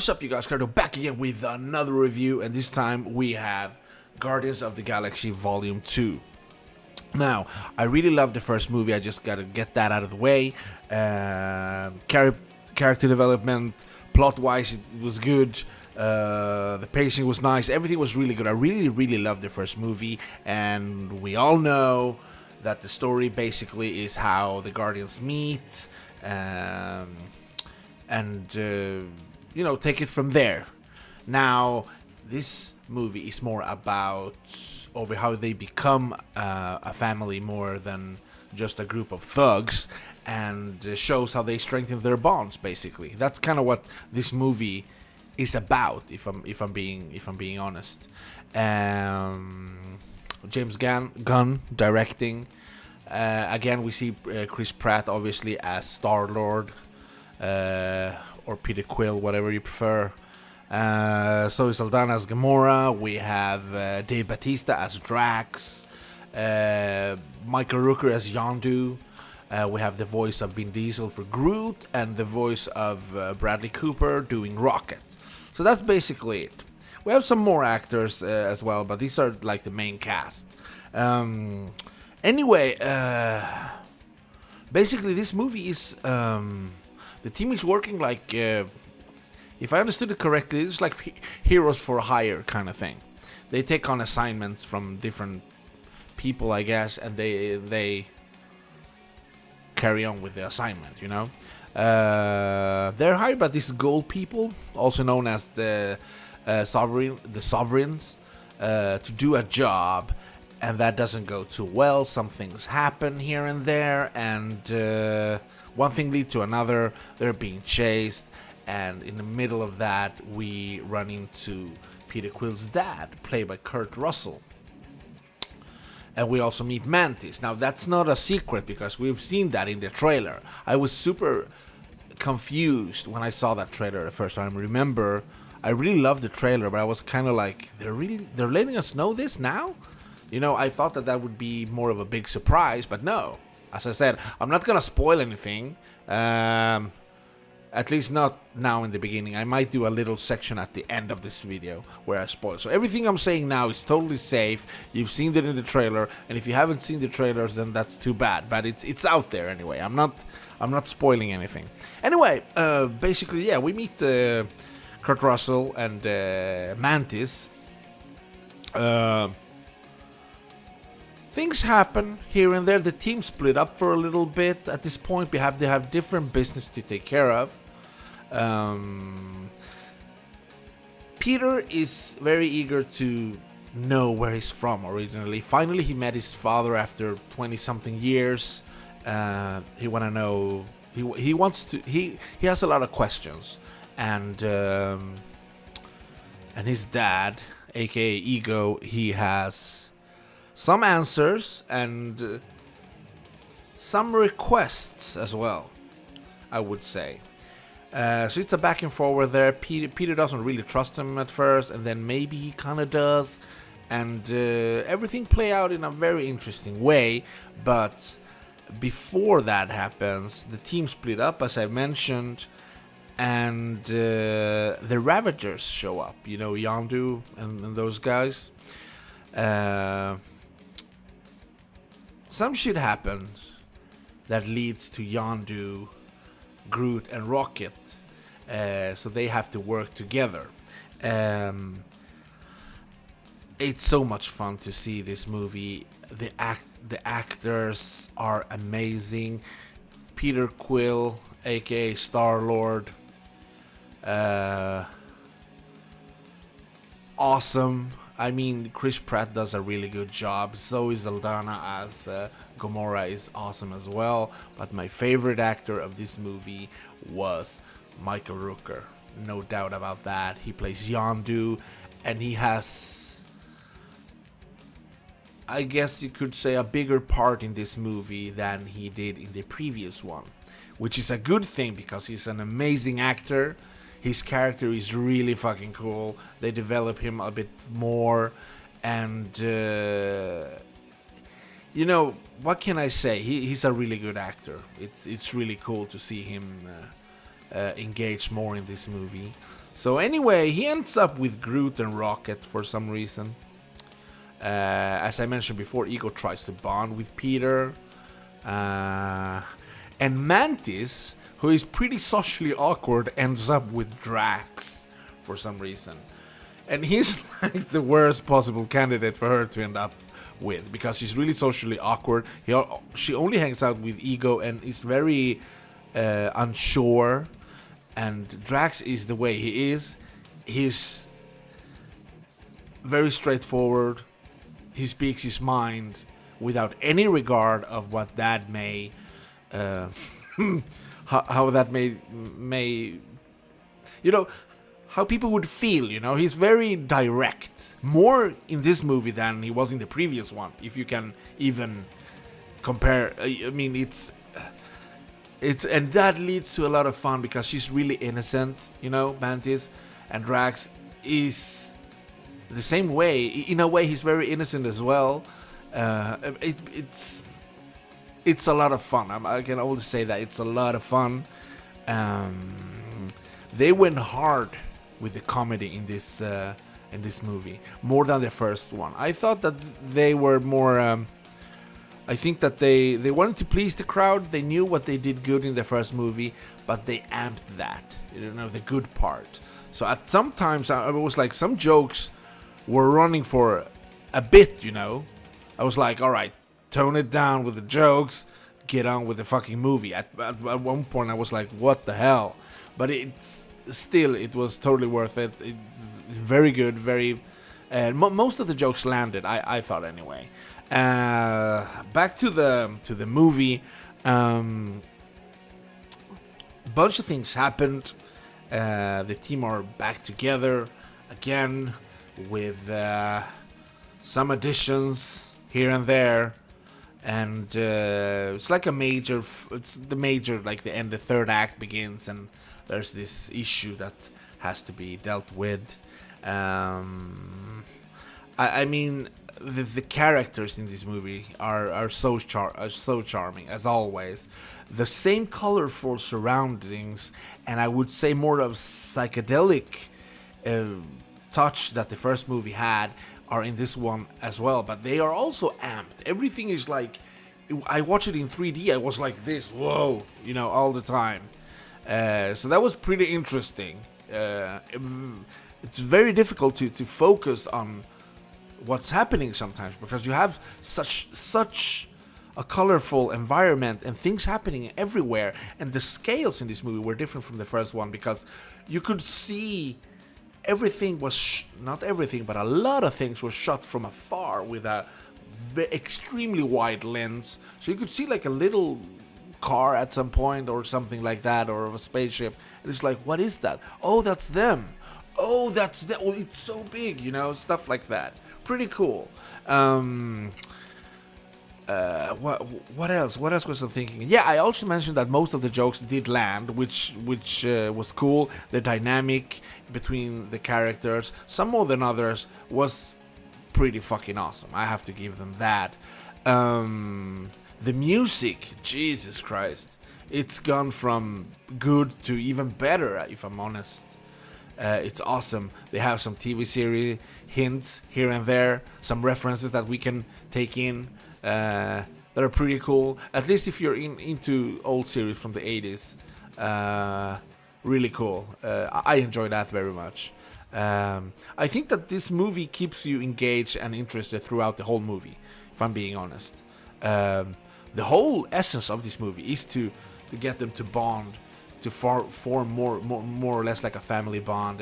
What's up, you guys? Claudio back again with another review, and this time we have Guardians of the Galaxy Volume 2. Now, I really loved the first movie, I just gotta get that out of the way. Character development, plot-wise, it was good. The pacing was nice, everything was really good. I really loved the first movie, and we all know that the story basically is how the Guardians meet, you know, take it from there. Now, this movie is more about over how they become a family more than just a group of thugs, and shows how they strengthen their bonds. Basically, that's kind of what this movie is about. If I'm being honest, James Gunn directing. Again, we see Chris Pratt obviously as Star-Lord. Or Peter Quill, whatever you prefer. So is Aldana as Gamora. We have Dave Bautista as Drax. Michael Rooker as Yondu. We have the voice of Vin Diesel for Groot, and the voice of Bradley Cooper doing Rocket. So that's basically it. We have some more actors as well, but these are like the main cast. Anyway, basically this movie is... the team is working like, if I understood it correctly, it's like heroes for hire kind of thing. They take on assignments from different people, I guess, and they carry on with the assignment, you know. They're hired by these gold people, also known as the sovereigns, to do a job, and that doesn't go too well. Some things happen here and there, and one thing leads to another. They're being chased, and in the middle of that, we run into Peter Quill's dad, played by Kurt Russell. And we also meet Mantis. Now, that's not a secret, because we've seen that in the trailer. I was super confused when I saw that trailer the first time. Remember, I really loved the trailer, but I was kind of like, they're letting us know this now? You know, I thought that would be more of a big surprise, but no. As I said, I'm not gonna spoil anything, at least not now in the beginning. I might do a little section at the end of this video where I spoil. So everything I'm saying now is totally safe. You've seen it in the trailer, and if you haven't seen the trailers, then that's too bad. But it's out there anyway. I'm not spoiling anything. Anyway, basically, yeah, we meet Kurt Russell and Mantis. Things happen here and there. The team split up for a little bit. At this point, they have different business to take care of. Peter is very eager to know where he's from originally. Finally, he met his father after 20-something years. He wanna know. He wants to. He has a lot of questions, and his dad, aka Ego, he has some answers and some requests as well, I would say. So it's a back and forward there. Peter doesn't really trust him at first, and then maybe he kind of does. And everything play out in a very interesting way. But before that happens, the team split up, as I mentioned. And the Ravagers show up. You know, Yondu and those guys. Some shit happens that leads to Yondu, Groot, and Rocket, so they have to work together. It's so much fun to see this movie. The actors are amazing. Peter Quill, aka Star-Lord, awesome. I mean, Chris Pratt does a really good job. So is Aldana as Gamora is awesome as well. But my favorite actor of this movie was Michael Rooker. No doubt about that. He plays Yondu, and he has, I guess you could say, a bigger part in this movie than he did in the previous one. Which is a good thing, because he's an amazing actor. His character is really fucking cool. They develop him a bit more, and you know, what can I say? He's a really good actor. It's really cool to see him engaged more in this movie. So anyway, he ends up with Groot and Rocket for some reason. As I mentioned before, Ego tries to bond with Peter. And Mantis, who is pretty socially awkward, ends up with Drax for some reason. And he's like the worst possible candidate for her to end up with, because she's really socially awkward. She only hangs out with Ego and is very unsure. And Drax is the way he is. He's very straightforward. He speaks his mind without any regard of what that may, how that may, how people would feel. He's very direct, more in this movie than he was in the previous one, if you can even compare. I mean, it's and that leads to a lot of fun because she's really innocent, Mantis, and Drax is the same way. In a way, he's very innocent as well. It's a lot of fun. I can only say that it's a lot of fun. They went hard with the comedy in this movie, more than the first one. I thought that they were more. I think that they wanted to please the crowd. They knew what they did good in the first movie, but they amped that, the good part. So at some times, I was like, some jokes were running for a bit, I was like, all right, tone it down with the jokes, get on with the fucking movie. At one point, I was like, what the hell? But it was totally worth it. It's very good, very. Most of the jokes landed, I thought anyway. Back to the movie. Bunch of things happened. The team are back together again with some additions here and there, and it's like the third act begins, and there's this issue that has to be dealt with. I mean, the characters in this movie are so charming as always. The same colorful surroundings, and I would say more of psychedelic touch that the first movie had are in this one as well. But they are also amped. Everything is like, I watched it in 3D. I was like this, whoa, all the time. So that was pretty interesting. It's very difficult to focus on what's happening sometimes, because you have such a colorful environment and things happening everywhere, and the scales in this movie were different from the first one, because you could see everything was not everything, but a lot of things were shot from afar with a extremely wide lens, so you could see like a little car at some point or something like that, or a spaceship, and it's like, what is that? Oh, that's them. Oh, that's that. Well, it's so big, stuff like that. Pretty cool. What else? What else was I thinking? Yeah, I also mentioned that most of the jokes did land, which was cool. The dynamic between the characters, some more than others, was pretty fucking awesome. I have to give them that. The music, Jesus Christ, it's gone from good to even better, if I'm honest. It's awesome. They have some TV series hints here and there, some references that we can take in that are pretty cool. At least if you're into old series from the 80s, really cool. I enjoy that very much. I think that this movie keeps you engaged and interested throughout the whole movie, if I'm being honest. The whole essence of this movie is to get them to bond, to form more or less like a family bond,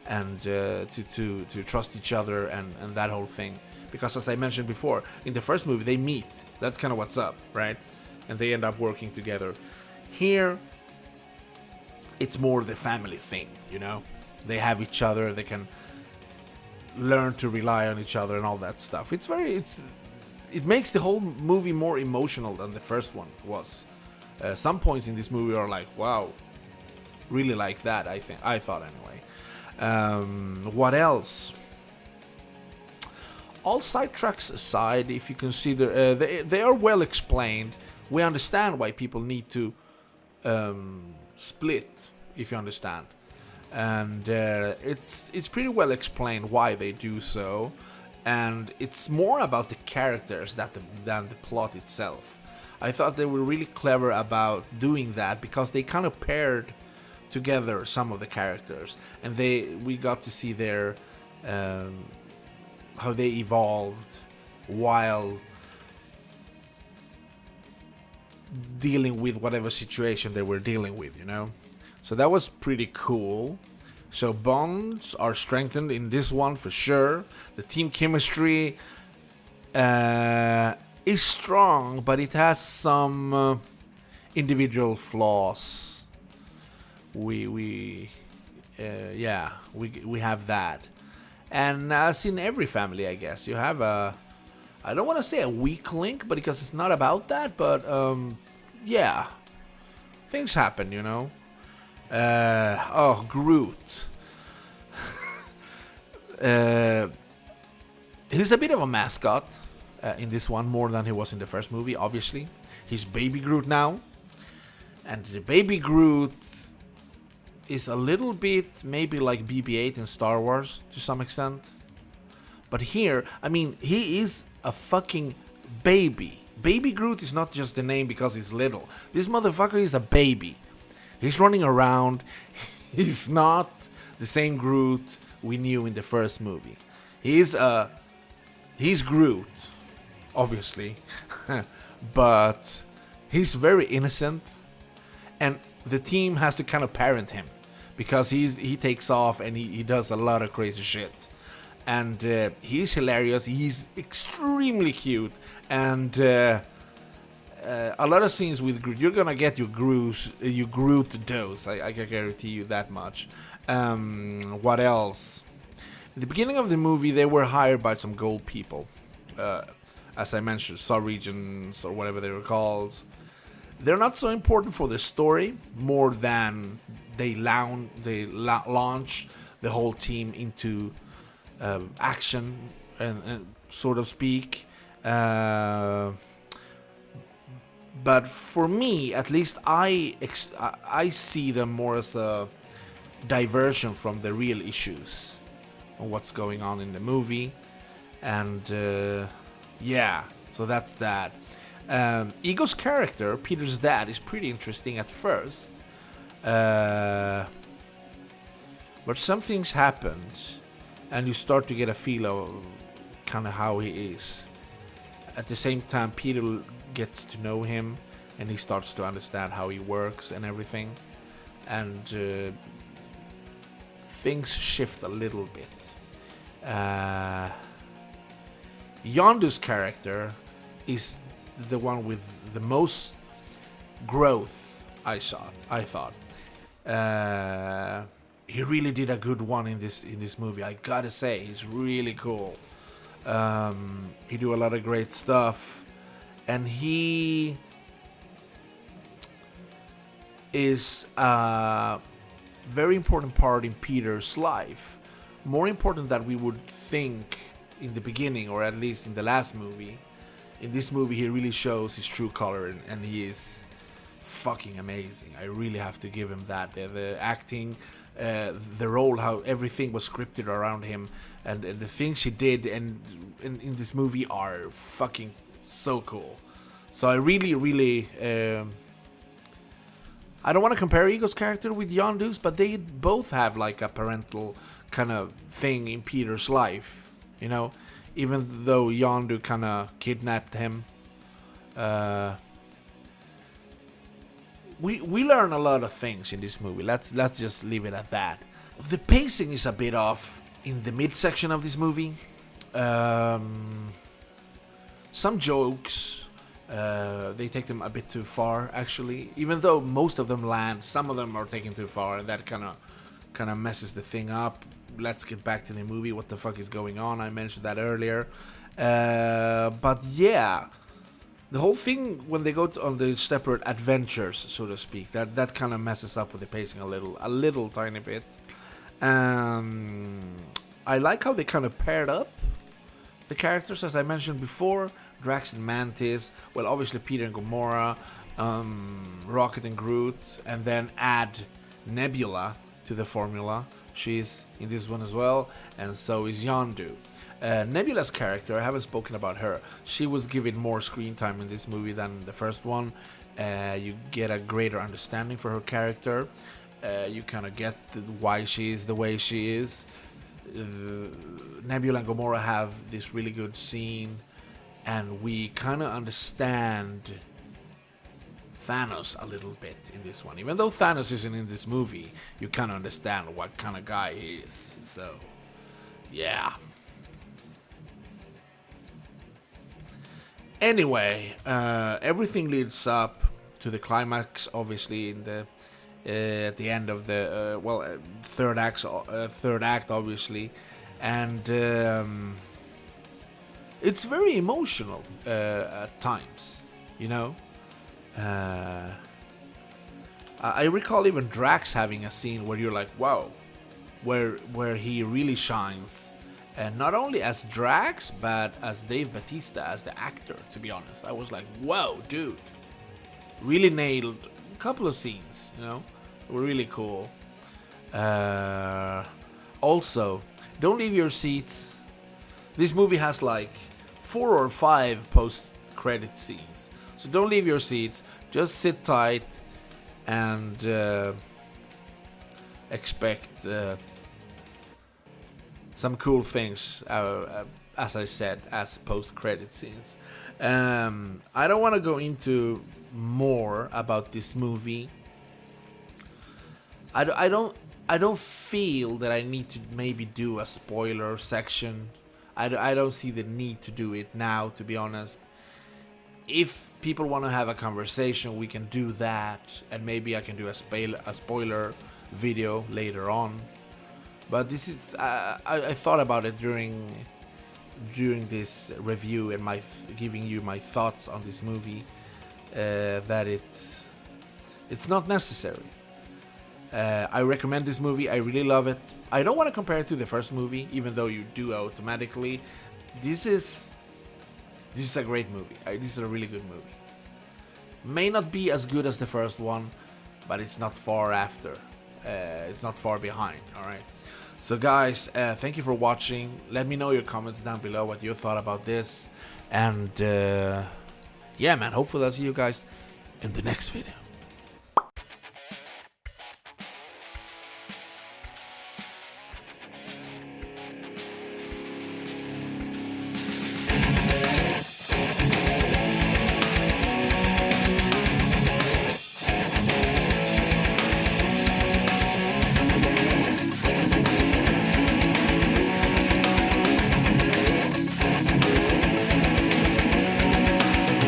and to trust each other and that whole thing. Because as I mentioned before, in the first movie they meet. That's kind of what's up, right? And they end up working together. Here, it's more the family thing, They have each other. They can learn to rely on each other and all that stuff. It makes the whole movie more emotional than the first one was. Some points in this movie are like, wow, really like that. I thought anyway. What else? All sidetracks aside, if you consider they are well explained, we understand why people need to split if you understand. And it's pretty well explained why they do so, and it's more about the characters than the plot itself. I thought they were really clever about doing that because they kind of paired together some of the characters, and we got to see their how they evolved while dealing with whatever situation they were dealing with, you know. So that was pretty cool. So bonds are strengthened in this one for sure. The team chemistry is strong, but it has some individual flaws. We have that, and as in every family, I guess you have a. I don't want to say a weak link, but because it's not about that, but yeah, things happen, you know. Groot. He's a bit of a mascot in this one, more than he was in the first movie, obviously. He's Baby Groot now. And the Baby Groot is a little bit maybe like BB-8 in Star Wars to some extent. But here, I mean, he is a fucking baby. Baby Groot is not just the name because he's little. This motherfucker is a baby. He's running around. He's not the same Groot we knew in the first movie. He's Groot, obviously, but he's very innocent, and the team has to kind of parent him because he takes off and he does a lot of crazy shit, and he's hilarious. He's extremely cute, and a lot of scenes with Groot, you're gonna get your Groot dose. I can guarantee you that much. What else? In the beginning of the movie, they were hired by some gold people. As I mentioned, Star Regions or whatever they were called. They're not so important for the story, more than they launch the whole team into action, and sort of speak. But for me, at least, I see them more as a diversion from the real issues of what's going on in the movie. And yeah, so that's that. Ego's character, Peter's dad, is pretty interesting at first. But some things happened, and you start to get a feel of kind of how he is. At the same time, Peter gets to know him, and he starts to understand how he works and everything, and things shift a little bit. Yondu's character is the one with the most growth, I thought. He really did a good one in this movie. I gotta say, he's really cool. He do a lot of great stuff. And he is a very important part in Peter's life. More important than we would think in the beginning, or at least in the last movie. In this movie, he really shows his true color, and he is fucking amazing. I really have to give him that. The acting, the role, how everything was scripted around him, and the things he did and in this movie are fucking so cool. So I really I don't want to compare Ego's character with Yondu's, but they both have like a parental kind of thing in Peter's life, you know, even though Yondu kind of kidnapped him. We learn a lot of things in this movie. Let's just leave it at that. The pacing is a bit off in the midsection of this movie. Some jokes, they take them a bit too far, actually. Even though most of them land, some of them are taken too far, and that kind of messes the thing up. Let's get back to the movie. What the fuck is going on? I mentioned that earlier. But yeah, the whole thing when they go on the separate adventures, so to speak, that kind of messes up with the pacing a little tiny bit. I like how they kind of paired up the characters, as I mentioned before. Drax and Mantis, well, obviously Peter and Gamora, Rocket and Groot, and then add Nebula to the formula. She's in this one as well, and so is Yondu. Nebula's character, I haven't spoken about her. She was given more screen time in this movie than the first one. You get a greater understanding for her character. You kind of get why she is the way she is. Nebula and Gamora have this really good scene, and we kind of understand Thanos a little bit in this one. Even though Thanos isn't in this movie, you kind of understand what kind of guy he is. So, yeah. Anyway, everything leads up to the climax, obviously, in the at the end of the third act, obviously, and it's very emotional at times, you know. I recall even Drax having a scene where you're like, wow, where he really shines, and not only as Drax but as Dave Bautista as the actor. To be honest, I was like, whoa, dude, really nailed a couple of scenes, you know, were really cool. Also, don't leave your seats. This movie has like 4 or 5 post-credit scenes, so don't leave your seats. Just sit tight and expect some cool things, as I said, as post-credit scenes. I don't want to go into more about this movie. I don't feel that I need to maybe do a spoiler section. I don't see the need to do it now, to be honest. If people want to have a conversation, we can do that, and maybe I can do a spoiler video later on. But this is I thought about it during this review and giving you my thoughts on this movie, that it's not necessary. I recommend this movie. I really love it. I don't want to compare it to the first movie, even though you do automatically. This is a great movie. This is a really good movie. May not be as good as the first one, but it's not far after. It's not far behind. All right. So guys, thank you for watching. Let me know your comments down below what you thought about this. And yeah, man, hopefully I'll see you guys in the next video.